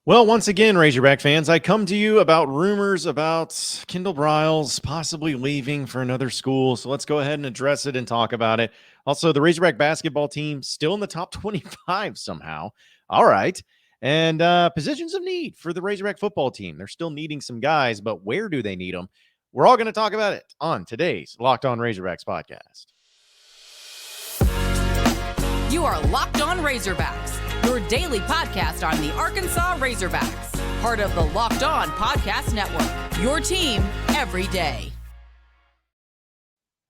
Well, once again, Razorback fans, I come to you about rumors about Kendall Briles possibly leaving for another school. So let's go ahead and address it and talk about it. Also, the Razorback basketball team still in the top 25 somehow. All right. And positions of need for the Razorback football team. They're still needing some guys, but where do they need them? We're all going to talk about it on today's Locked On Razorbacks podcast. You are Locked On Razorbacks, your daily podcast on the Arkansas Razorbacks, part of the Locked On Podcast Network, your team every day.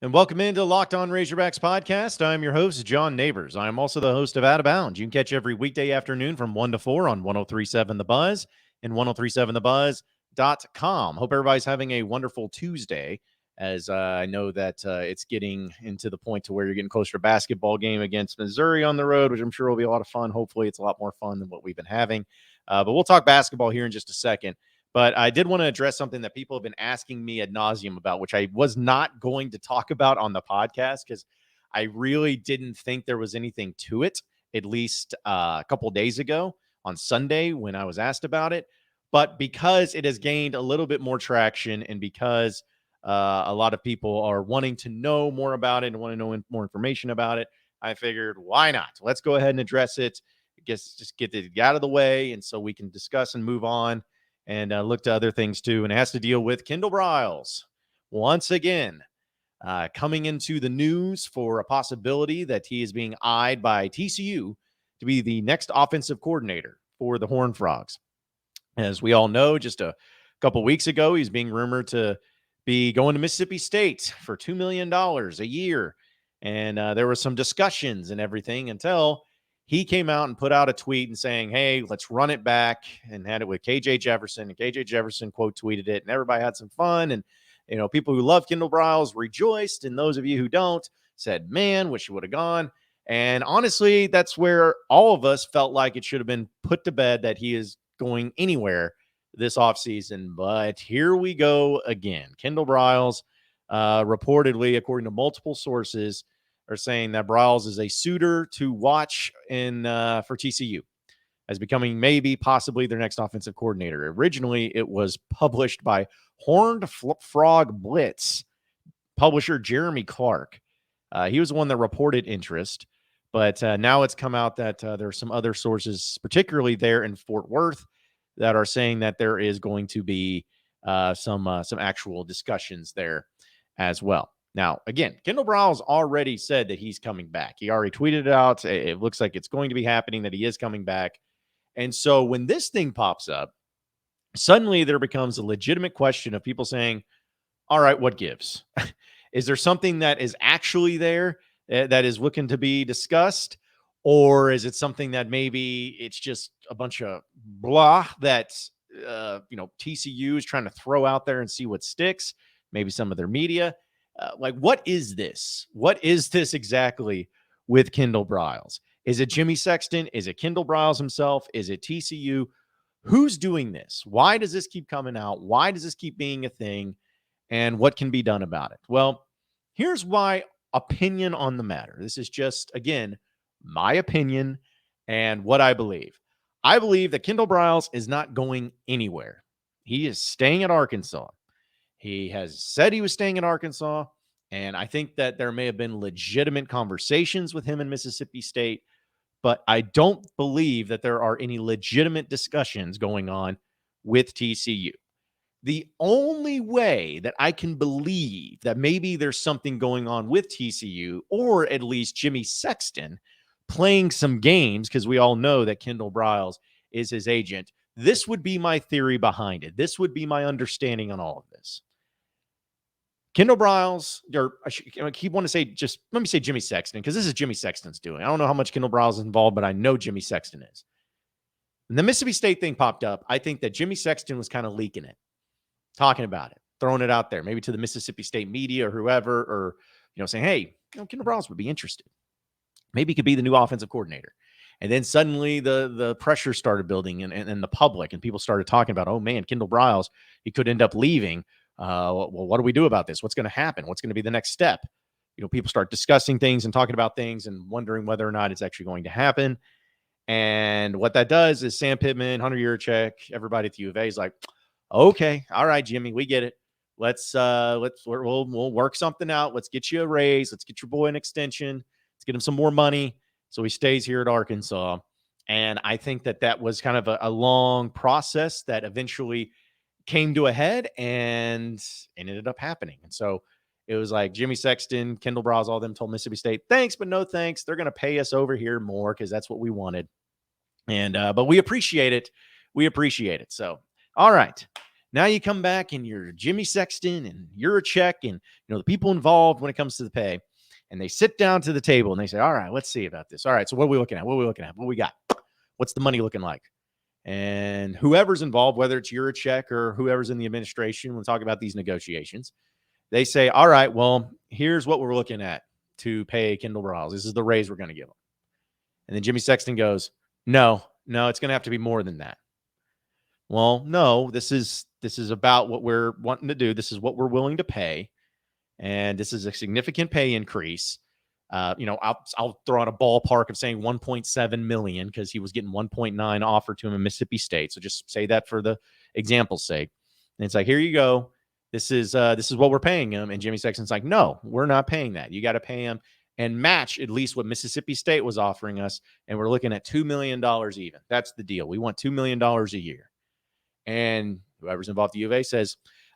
And welcome into Locked On Razorbacks podcast. I'm your host, John Nabors. I am also the host of Out of Bounds. You can catch every weekday afternoon from 1 to 4 on 103.7 The Buzz and 103.7thebuzz.com. Hope everybody's having a wonderful Tuesday, as I know that it's getting into the point to where you're getting closer to basketball game against Missouri on the road, which I'm sure will be a lot of fun. Hopefully it's a lot more fun than what we've been having. But we'll talk basketball here in just a second. But I did want to address something that people have been asking me ad nauseum about, which I was not going to talk about on the podcast because I really didn't think there was anything to it, at least a couple of days ago on Sunday when I was asked about it. But because it has gained a little bit more traction and because a lot of people are wanting to know more about it and want to know more information about it, I figured, why not? Let's go ahead and address it. I guess just get it out of the way, and so we can discuss and move on and look to other things too. And it has to deal with Kendall Briles once again coming into the news for a possibility that he is being eyed by TCU to be the next offensive coordinator for the Horned Frogs. As we all know, just a couple weeks ago, he's being rumored to be going to Mississippi State for $2 million a year. And there were some discussions and everything until he came out and put out a tweet and saying, hey, let's run it back, and had it with KJ Jefferson. And KJ Jefferson quote tweeted it, and everybody had some fun. And, you know, people who love Kendall Briles rejoiced. And those of you who don't said, man, wish he would have gone. And honestly, that's where all of us felt like it should have been put to bed that he is going anywhere this offseason. But here we go again. Kendall Briles, reportedly, according to multiple sources, are saying that Briles is a suitor to watch in for TCU as becoming maybe possibly their next offensive coordinator. Originally, it was published by Horned Frog Blitz publisher Jeremy Clark. He was the one that reported interest, but now it's come out that there are some other sources, particularly there in Fort Worth, that are saying that there is going to be some actual discussions there as well. Now, again, Kendall Briles already said that he's coming back. He already tweeted it out. It looks like it's going to be happening, that he is coming back. And so when this thing pops up, suddenly there becomes a legitimate question of people saying, all right, what gives? Is there something that is actually there that is looking to be discussed? Or is it something that maybe it's just a bunch of blah that, TCU is trying to throw out there and see what sticks? Maybe some of their media. What is this? What is this exactly with Kendall Briles? Is it Jimmy Sexton? Is it Kendall Briles himself? Is it TCU? Who's doing this? Why does this keep coming out? Why does this keep being a thing? And what can be done about it? Well, here's my opinion on the matter. This is just, again, my opinion and what I believe. I believe that Kendall Briles is not going anywhere. He is staying at Arkansas. He has said he was staying in Arkansas, and I think that there may have been legitimate conversations with him in Mississippi State, but I don't believe that there are any legitimate discussions going on with TCU. The only way that I can believe that maybe there's something going on with TCU, or at least Jimmy Sexton playing some games, because we all know that Kendall Briles is his agent, this would be my theory behind it. This would be my understanding on all of this. Kendall Briles, or I keep wanting to say, just let me say Jimmy Sexton, because this is Jimmy Sexton's doing. I don't know how much Kendall Briles is involved, but I know Jimmy Sexton is. When the Mississippi State thing popped up, I think that Jimmy Sexton was kind of leaking it, talking about it, throwing it out there, maybe to the Mississippi State media or whoever, or, saying, hey, Kendall Briles would be interested. Maybe he could be the new offensive coordinator. And then suddenly the pressure started building in the public, and people started talking about, oh man, Kendall Briles, he could end up leaving. Well, what do we do about this? What's going to happen? What's going to be the next step? People start discussing things and talking about things and wondering whether or not it's actually going to happen. And what that does is Sam Pittman, Hunter Yurachek, everybody at the U of A is like, okay, all right, Jimmy, we get it. We'll work something out. Let's get you a raise. Let's get your boy an extension. Let's get him some more money so he stays here at Arkansas. And I think that was kind of a long process that eventually came to a head and ended up happening. And so it was like Jimmy Sexton, Kendall Briles, all of them told Mississippi State, thanks, but no thanks. They're going to pay us over here more because that's what we wanted. And but we appreciate it. We appreciate it. So, all right. Now you come back and you're Jimmy Sexton and Yurachek and the people involved when it comes to the pay. And they sit down to the table and they say, all right, let's see about this. All right, so what are we looking at? What we got? What's the money looking like? And whoever's involved, whether it's Yurachek or whoever's in the administration, we'll talk about these negotiations. They say, all right, well, here's what we're looking at to pay Kendall Briles. This is the raise we're going to give him. And then Jimmy Sexton goes, no, it's going to have to be more than that. Well, no, this is about what we're wanting to do. This is what we're willing to pay. And this is a significant pay increase. I'll throw out a ballpark of saying 1.7 million because he was getting 1.9 offered to him in Mississippi State. So just say that for the example's sake. And it's like, here you go. This is what we're paying him. And Jimmy Sexton's like, no, we're not paying that. You got to pay him and match at least what Mississippi State was offering us. And we're looking at $2 million even. That's the deal. We want $2 million a year. And whoever's involved at the U of A says,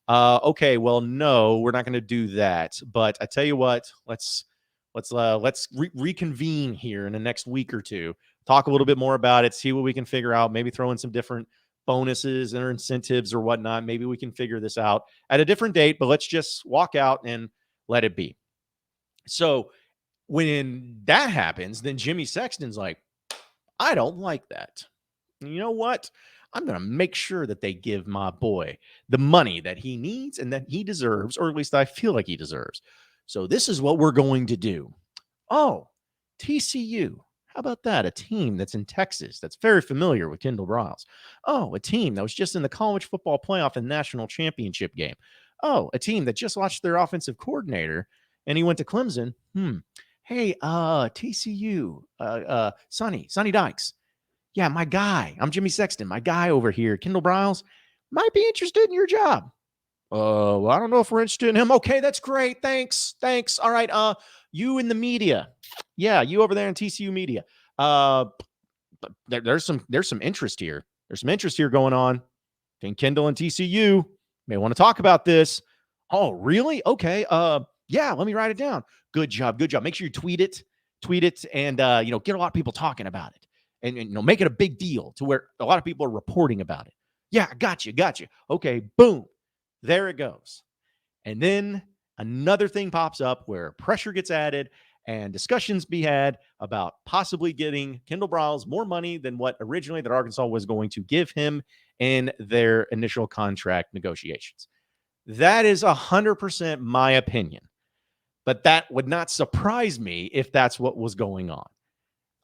okay, well, no, we're not going to do that. But I tell you what, let's reconvene here in the next week or two, talk a little bit more about it, see what we can figure out, maybe throw in some different bonuses or incentives or whatnot. Maybe we can figure this out at a different date, but let's just walk out and let it be. So when that happens, then Jimmy Sexton's like, I don't like that. You know what? I'm going to make sure that they give my boy the money that he needs and that he deserves, or at least I feel like he deserves. So this is what we're going to do. Oh, TCU. How about that? A team that's in Texas that's very familiar with Kendall Briles. Oh, a team that was just in the college football playoff and national championship game. Oh, a team that just watched their offensive coordinator and he went to Clemson. Hey, TCU, Sonny Dykes. Yeah, my guy. I'm Jimmy Sexton. My guy over here, Kendall Briles, might be interested in your job. Well, I don't know if we're interested in him. Okay, that's great. Thanks. All right. You in the media. Yeah, you over there in TCU media. There's some interest here. There's some interest here going on between Kendall and TCU. May want to talk about this. Oh, really? Okay. Yeah, let me write it down. Good job. Make sure you tweet it and get a lot of people talking about it. And make it a big deal to where a lot of people are reporting about it. Yeah, got you. Okay, boom. There it goes. And then another thing pops up where pressure gets added and discussions be had about possibly getting Kendall Briles more money than what originally that Arkansas was going to give him in their initial contract negotiations. That is 100% my opinion. But that would not surprise me if that's what was going on.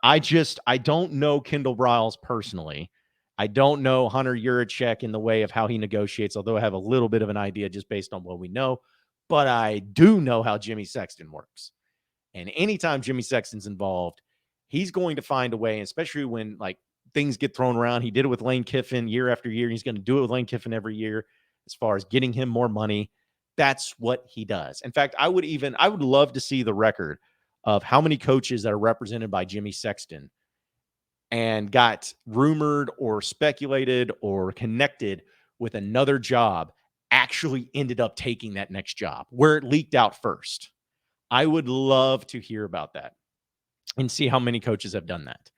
I don't know Kendall Briles personally. I don't know Hunter Yurachek in the way of how he negotiates, although I have a little bit of an idea just based on what we know. But I do know how Jimmy Sexton works. And anytime Jimmy Sexton's involved, he's going to find a way, especially when things get thrown around. He did it with Lane Kiffin year after year. He's going to do it with Lane Kiffin every year as far as getting him more money. That's what he does. In fact, I would love to see the record of how many coaches that are represented by Jimmy Sexton and got rumored or speculated or connected with another job actually ended up taking that next job where it leaked out first. I would love to hear about that and see how many coaches have done that.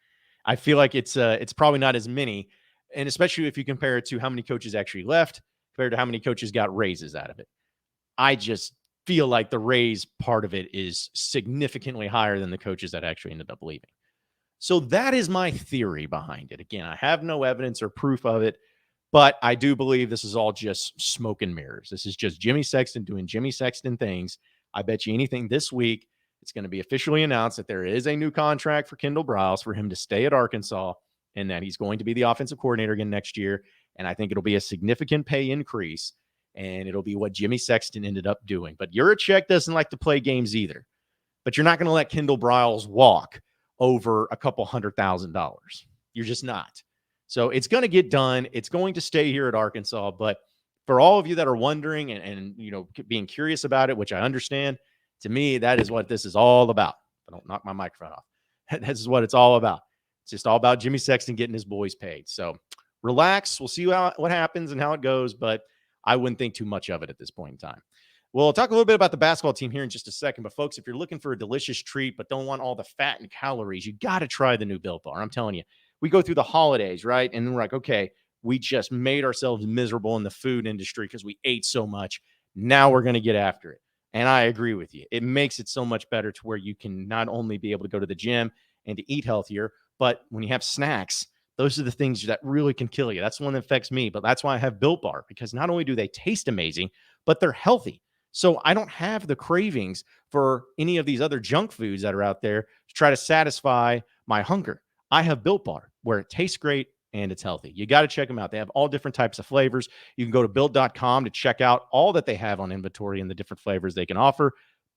I feel like it's probably not as many, and especially if you compare it to how many coaches actually left compared to how many coaches got raises out of it. I just feel like the raise part of it is significantly higher than the coaches that actually ended up leaving. So that is my theory behind it. Again, I have no evidence or proof of it, but I do believe this is all just smoke and mirrors. This is just Jimmy Sexton doing Jimmy Sexton things. I bet you anything this week, it's going to be officially announced that there is a new contract for Kendall Briles for him to stay at Arkansas and that he's going to be the offensive coordinator again next year. And I think it'll be a significant pay increase. And it'll be what Jimmy Sexton ended up doing. But Yurachek doesn't like to play games either. But you're not going to let Kendall Briles walk over a couple $100,000. You're just not. So it's going to get done. It's going to stay here at Arkansas. But for all of you that are wondering and being curious about it, which I understand, to me, that is what this is all about. I don't knock my microphone off. This is what it's all about. It's just all about Jimmy Sexton getting his boys paid. So relax. We'll see what happens and how it goes, but I wouldn't think too much of it at this point in time. We'll talk a little bit about the basketball team here in just a second. But folks, if you're looking for a delicious treat but don't want all the fat and calories, you got to try the new Built Bar. I'm telling you, we go through the holidays, right? And then we're like, okay, we just made ourselves miserable in the food industry because we ate so much. Now we're going to get after it. And I agree with you. It makes it so much better to where you can not only be able to go to the gym and to eat healthier, but when you have snacks, those are the things that really can kill you. That's the one that affects me. But that's why I have Built Bar, because not only do they taste amazing, but they're healthy. So I don't have the cravings for any of these other junk foods that are out there to try to satisfy my hunger. I have Built Bar, where it tastes great and it's healthy. You got to check them out. They have all different types of flavors. You can go to built.com to check out all that they have on inventory and the different flavors they can offer.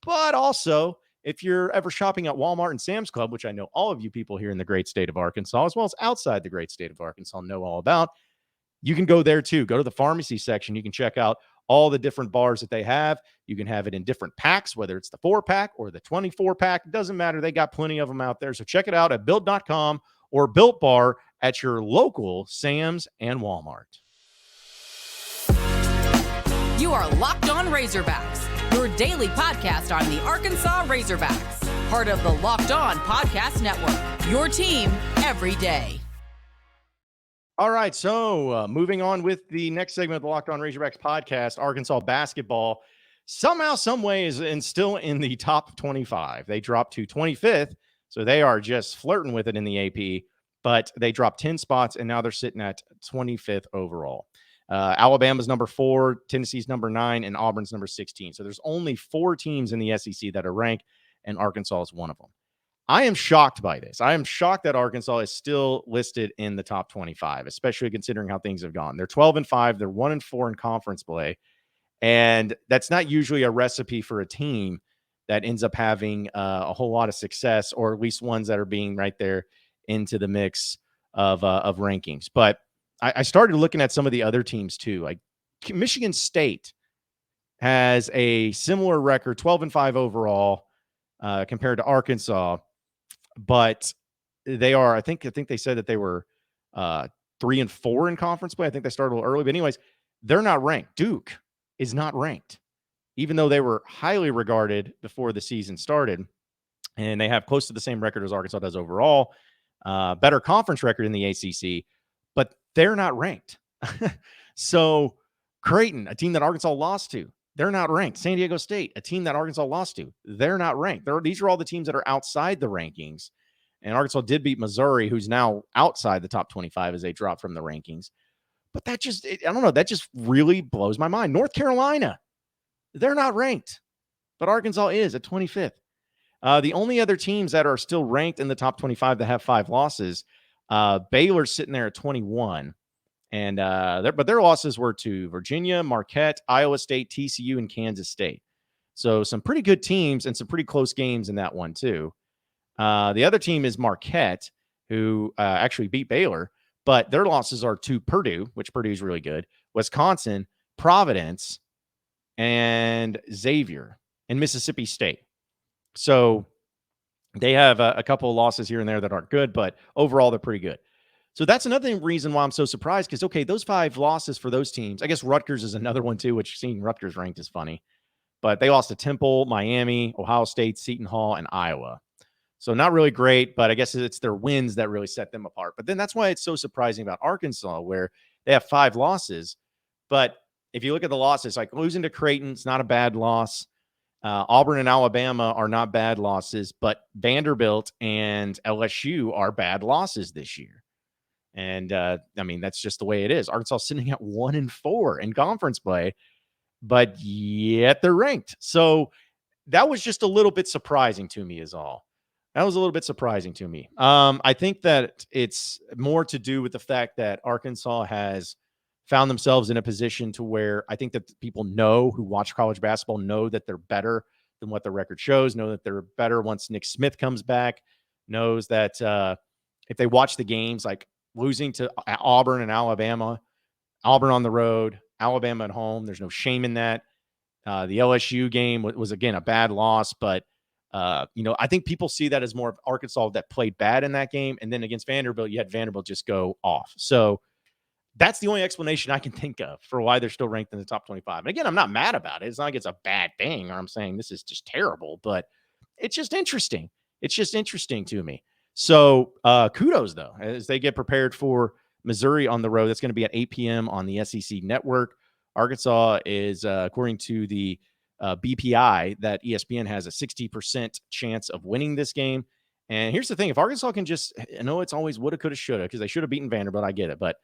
But also, if you're ever shopping at Walmart and Sam's Club, which I know all of you people here in the great state of Arkansas, as well as outside the great state of Arkansas, know all about, you can go there too. Go to the pharmacy section. You can check out all the different bars that they have. You can have it in different packs, whether it's the 4-pack or the 24-pack. It doesn't matter. They got plenty of them out there. So check it out at built.com or Built Bar at your local Sam's and Walmart. You are Locked On Razorbacks, your daily podcast on the Arkansas Razorbacks, part of the Locked On Podcast Network, your team every day. All right, so moving on with the next segment of the Locked On Razorbacks podcast, Arkansas basketball somehow, some way is still in the top 25. They dropped to 25th, so they are just flirting with it in the AP, but they dropped 10 spots, and now they're sitting at 25th overall. Alabama's number 4, Tennessee's number 9, and Auburn's number 16. So there's only 4 teams in the SEC that are ranked, and Arkansas is one of them. I am shocked by this. I am shocked that Arkansas is still listed in the top 25, especially considering how things have gone. They're 12-5. They're 1-4 in conference play. And that's not usually a recipe for a team that ends up having a whole lot of success, or at least ones that are being right there into the mix of rankings. But I started looking at some of the other teams too. Like Michigan State has a similar record, 12-5 overall, compared to Arkansas. But they are, I think they said that they were 3-4 in conference play. I think they started a little early, but anyways, they're not ranked. Duke is not ranked, even though they were highly regarded before the season started, and they have close to the same record as Arkansas does overall, better conference record in the ACC, but they're not ranked. So Creighton, a team that Arkansas lost to, they're not ranked. San Diego State, a team that Arkansas lost to, they're not ranked. These are all the teams that are outside the rankings. And Arkansas did beat Missouri, who's now outside the top 25 as they drop from the rankings. But that just, I don't know, that just really blows my mind. North Carolina, they're not ranked, but Arkansas is at 25th. The only other teams that are still ranked in the top 25 that have 5 losses, Baylor's sitting there at 21. And their losses were to Virginia, Marquette, Iowa State, TCU, and Kansas State. So some pretty good teams and some pretty close games in that one too. The other team is Marquette, who actually beat Baylor, but their losses are to Purdue, which Purdue is really good, Wisconsin, Providence, and Xavier, and Mississippi State. So they have a couple of losses here and there that aren't good, but overall they're pretty good. So that's another reason why I'm so surprised, because, okay, those 5 losses for those teams, I guess Rutgers is another one too, which seeing Rutgers ranked is funny, but they lost to Temple, Miami, Ohio State, Seton Hall, and Iowa. So not really great, but I guess it's their wins that really set them apart. But then that's why it's so surprising about Arkansas, where they have 5 losses. But if you look at the losses, like losing to Creighton, it's not a bad loss. Auburn and Alabama are not bad losses, but Vanderbilt and LSU are bad losses this year. And, I mean, that's just the way it is. Arkansas sitting at 1-4 in conference play, but yet they're ranked. So that was just a little bit surprising to me is all. That was a little bit surprising to me. I think that it's more to do with the fact that Arkansas has found themselves in a position to where I think that people know, who watch college basketball, know that they're better than what the record shows, know that they're better once Nick Smith comes back, knows that, if they watch the games, like losing to Auburn and Alabama, Auburn on the road, Alabama at home, there's no shame in that. The LSU game was again, a bad loss, but I think people see that as more of Arkansas that played bad in that game. And then against Vanderbilt, you had Vanderbilt just go off. So that's the only explanation I can think of for why they're still ranked in the top 25. And again, I'm not mad about it. It's not like it's a bad thing or I'm saying this is just terrible, but it's just interesting. It's just interesting to me. So kudos, though, as they get prepared for Missouri on the road. That's going to be at 8 p.m. on the SEC Network. Arkansas is, according to the BPI, that ESPN has a 60% chance of winning this game. And here's the thing. If Arkansas can just, I know it's always woulda, coulda, shoulda, because they should have beaten Vanderbilt. I get it. But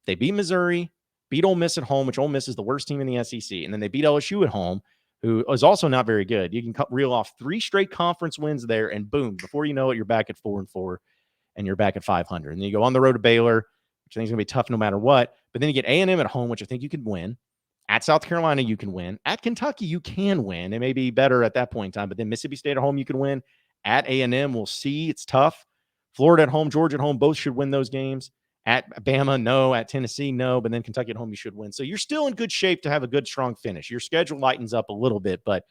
they beat Missouri, beat Ole Miss at home, which Ole Miss is the worst team in the SEC. And then they beat LSU at home, who is also not very good. You can reel off 3 straight conference wins there, and boom, before you know it, you're back at 4-4, and you're back at 500. And then you go on the road to Baylor, which I think is going to be tough no matter what. But then you get A&M at home, which I think you can win. At South Carolina, you can win. At Kentucky, you can win. It may be better at that point in time, but then Mississippi State at home, you can win. At A&M, we'll see. It's tough. Florida at home, Georgia at home, both should win those games. At Bama, no. At Tennessee, no. But then Kentucky at home, you should win. So you're still in good shape to have a good, strong finish. Your schedule lightens up a little bit, but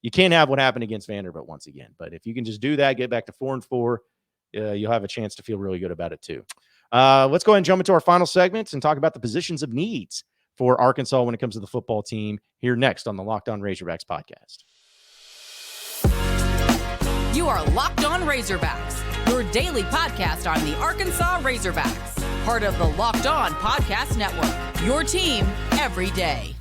you can't have what happened against Vanderbilt once again. But if you can just do that, get back to 4-4, you'll have a chance to feel really good about it too. Let's go ahead and jump into our final segments and talk about the positions of needs for Arkansas when it comes to the football team here next on the Locked On Razorbacks podcast. You are Locked On Razorbacks, your daily podcast on the Arkansas Razorbacks, part of the Locked On Podcast Network, your team every day.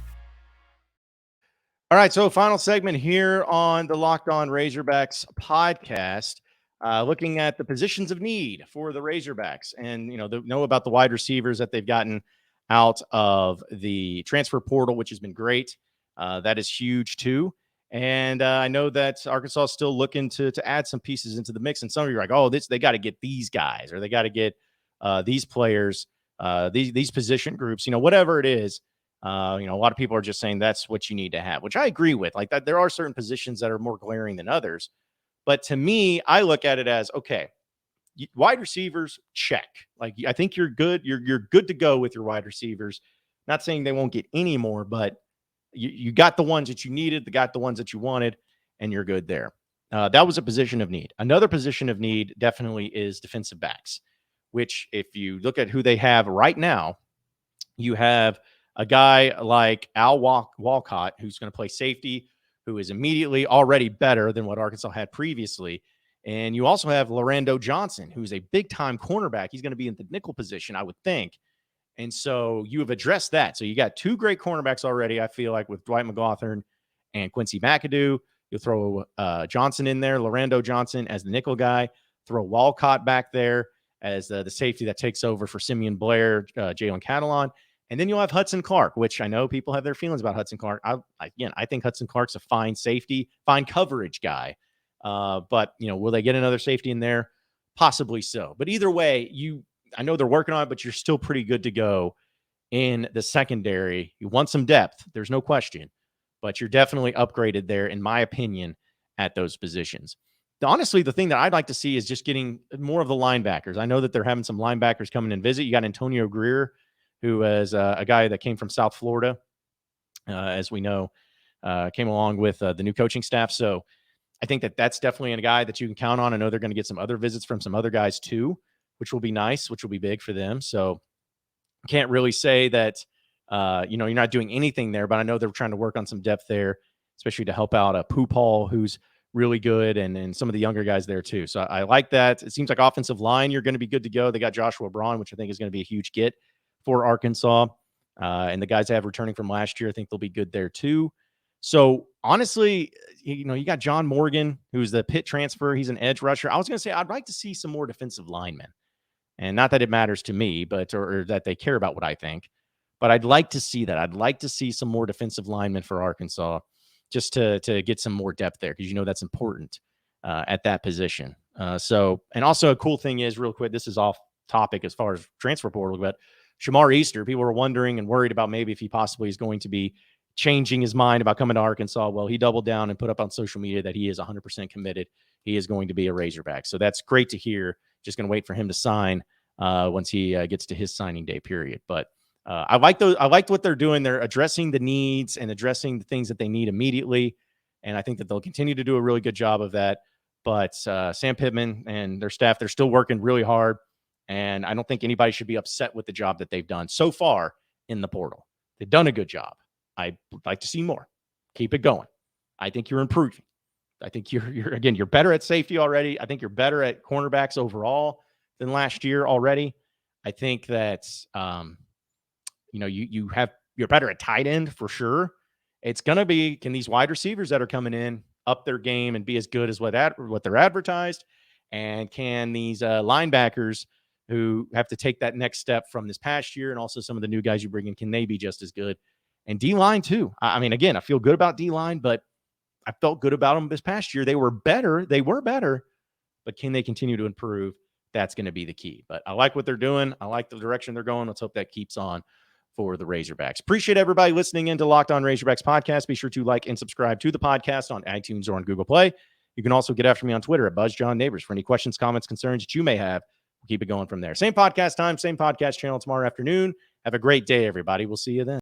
All right, so final segment here on the Locked On Razorbacks podcast, looking at the positions of need for the Razorbacks. And, know about the wide receivers that they've gotten out of the transfer portal, which has been great. That is huge too. And I know that Arkansas is still looking to add some pieces into the mix. And some of you are like, oh, they got to get these guys, or they got to get these players, these position groups, whatever it is. A lot of people are just saying that's what you need to have, which I agree with. Like that, there are certain positions that are more glaring than others. But to me, I look at it as, okay, wide receivers, check. Like, I think you're good. You're good to go with your wide receivers. Not saying they won't get any more, but you got the ones that you needed, got the ones that you wanted, and you're good there. That was a position of need. Another position of need definitely is defensive backs, which if you look at who they have right now, you have a guy like Al Walcott, who's going to play safety, who is immediately already better than what Arkansas had previously. And you also have Lorando Johnson, who's a big-time cornerback. He's going to be in the nickel position, I would think. And so you have addressed that. So you got 2 great cornerbacks already, I feel like, with Dwight McGlothern and Quincy McAdoo. You'll throw Johnson in there, Lorando Johnson as the nickel guy. Throw Walcott back there as the safety that takes over for Simeon Blair, Jalen Catalon. And then you'll have Hudson Clark, which I know people have their feelings about Hudson Clark. I think Hudson Clark's a fine safety, fine coverage guy. But, will they get another safety in there? Possibly so. But either way, I know they're working on it, but you're still pretty good to go in the secondary. You want some depth. There's no question. But you're definitely upgraded there, in my opinion, at those positions. Honestly, the thing that I'd like to see is just getting more of the linebackers. I know that they're having some linebackers come in and visit. You got Antonio Greer, who is a guy that came from South Florida, as we know, came along with the new coaching staff. So I think that that's definitely a guy that you can count on. I know they're going to get some other visits from some other guys too, which will be nice, which will be big for them. So can't really say that, you're not doing anything there, but I know they're trying to work on some depth there, especially to help out Pupal, who's really good, and some of the younger guys there too. So I like that. It seems like offensive line, you're going to be good to go. They got Joshua Braun, which I think is going to be a huge get for Arkansas. And the guys they have returning from last year, I think they'll be good there too. So honestly, you got John Morgan, who's the Pitt transfer. He's an edge rusher. I was going to say, I'd like to see some more defensive linemen, and not that it matters to me, but, or that they care about what I think, but I'd like to see that. I'd like to see some more defensive linemen for Arkansas, just to get some more depth there. Cause that's important at that position. And also a cool thing is, real quick, this is off topic as far as transfer portal, but Shamar Easter, people were wondering and worried about maybe if he possibly is going to be changing his mind about coming to Arkansas. Well, he doubled down and put up on social media that he is 100% committed. He is going to be a Razorback. So that's great to hear Just going to wait for him to sign once he gets to his signing day period. But I liked what they're doing. They're addressing the needs and addressing the things that they need immediately. And I think that they'll continue to do a really good job of that. But Sam Pittman and their staff, they're still working really hard. And I don't think anybody should be upset with the job that they've done so far in the portal. They've done a good job. I'd like to see more. Keep it going. I think you're improving. I think you're better at safety already. I think you're better at cornerbacks overall than last year already. I think that you're better at tight end for sure. It's going to be, can these wide receivers that are coming in up their game and be as good as what they're advertised? And can these linebackers who have to take that next step from this past year and also some of the new guys you bring in, can they be just as good? And D-line too. I mean, again, I feel good about D-line, but I felt good about them this past year. They were better, but can they continue to improve? That's going to be the key. But I like what they're doing. I like the direction they're going. Let's hope that keeps on for the Razorbacks. Appreciate everybody listening into Locked On Razorbacks podcast. Be sure to like and subscribe to the podcast on iTunes or on Google Play. You can also get after me on Twitter at BuzzJohnNabors for any questions, comments, concerns that you may have. We'll keep it going from there. Same podcast time, same podcast channel tomorrow afternoon. Have a great day, everybody. We'll see you then.